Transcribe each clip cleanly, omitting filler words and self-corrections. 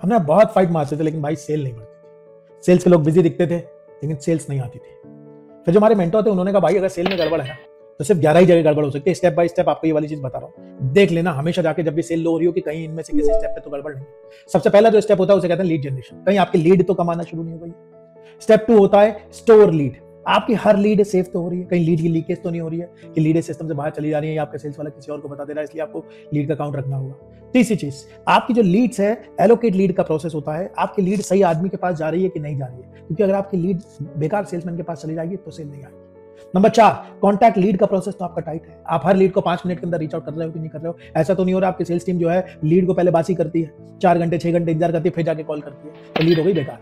हमने बहुत फाइट मारते थे लेकिन भाई सेल नहीं बढ़ती थी। सेल्स के लोग बिजी दिखते थे लेकिन सेल्स नहीं आती थी। फिर जो हमारे मेंटर थे उन्होंने कहा भाई अगर सेल में गड़बड़ है ना तो सिर्फ 11 ही जगह गड़बड़ हो सकती है। स्टेप बाय स्टेप आपको ये वाली चीज बता रहा हूँ, देख लेना हमेशा जाके जब भी सेल लो हो रही हो कि कहीं इनमें से किसी स्टेप पे तो गड़बड़ नहीं है। सबसे पहला जो स्टेप होता है उसे कहते हैं लीड जनरेशन। कहीं आपकी लीड तो कमाना शुरू नहीं हो गई। स्टेप 2 होता है स्टोर लीड। आपकी हर लीड सेफ तो हो रही है, कहीं लीड की लीकेज तो नहीं हो रही है कि लीड सिस्टम से बाहर चली जा रही है या आपका सेल्स वाला किसी और को बता दे रहा है, इसलिए आपको लीड का काउंट रखना होगा। तीसरी चीज, आपकी जो लीड्स है, एलोकेट लीड का प्रोसेस होता है। आपकी लीड सही आदमी के पास जा रही है कि नहीं जा रही है, क्योंकि अगर आपकी लीड बेकार सेल्समैन के पास चली जाएगी तो सेल नहीं आएगी। नंबर 4, कॉन्टैक्ट लीड का प्रोसेस तो आपका टाइट है। आप हर लीड को 5 मिनट के अंदर रीच आउट कर रहे हो कि नहीं कर रहे हो। ऐसा तो नहीं हो रहा आपकी सेल्स टीम जो है लीड को पहले बासी करती है, 4 घंटे 6 घंटे इंतजार करती है, फिर जाके कॉल करती है, तो लीड हो गई बेकार।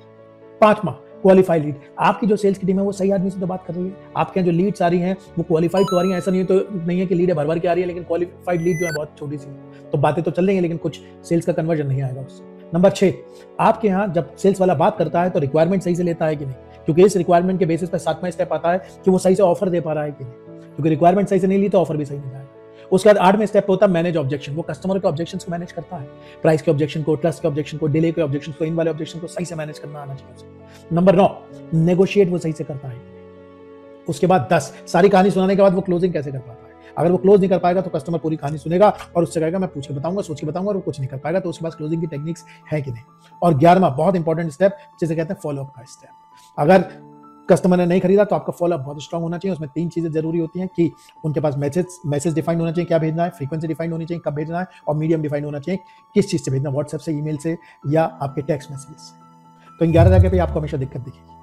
5वां, क्वालिफाई लीड। आपकी जो सेल्स की टीम है वो सही आदमी से तो बात कर रही है, आपके जो लीड्स आ रही हैं वो क्वालिफाइड तो आ रही हैं। ऐसा नहीं है कि लीड है भर के आ रही है लेकिन क्वालिफाइड लीड जो है बहुत छोटी सी, तो बातें तो चल रही हैं लेकिन कुछ सेल्स का कन्वर्जन नहीं आएगा उससे। नंबर 6, आपके यहाँ जब सेल्स वाला बात करता है तो रिक्वायरमेंट सही से लेता है कि नहीं, क्योंकि इस रिक्वायरमेंट के बेसिस पर 7वां स्टेप आता है कि वो सही से ऑफर दे पा रहा है कि नहीं, क्योंकि रिक्वायरमेंट सही से नहीं ली तो ऑफर भी सही नहीं जाएगा। उसके बाद 8वें स्टेप होता है मैनेज ऑब्जेक्शन। वो कस्टमर के ऑब्जेक्शन को मैनेज करता है, प्राइस के ऑब्जेक्शन को, ट्रस्ट के ऑब्जेक्शन को, डिले के ऑब्जेक्शन को, इन वाले ऑब्जेक्शन को सही से मैनेज करना आना चाहिए। नंबर 9, नेगोशिएट वो सही से करता है। उसके बाद 10, सारी कहानी सुनाने के बाद वो क्लोजिंग कैसे कर पाता है। अगर वो क्लोज नहीं कर पाएगा तो कस्टमर पूरी कहानी सुनेगा और उससे कहेगा मैं पूछ के बताऊंगा, सोच के बताऊंगा, और वो कुछ नहीं कर पाएगा तो उसके पास क्लोजिंग की टेक्निक्स है कि नहीं। और 11वां बहुत इंपॉर्टेंट स्टेप जिसे कहते हैं फॉलोअप का स्टेप। अगर कस्टमर ने नहीं खरीदा तो आपका फॉलोअप बहुत स्ट्रांग होना चाहिए। उसमें 3 चीजें जरूरी होती हैं कि उनके पास मैसेज डिफाइंड होना चाहिए, क्या भेजना है, फ्रीक्वेंसी डिफाइंड होनी चाहिए, कब भेजना है, और मीडियम डिफाइंड होना चाहिए, किस चीज से भेजना, व्हाट्सएप से, ईमेल से या आपके टेक्स्ट मैसेज से। तो इन 11 जगह पे आपको हमेशा दिक्कत दिखेगी।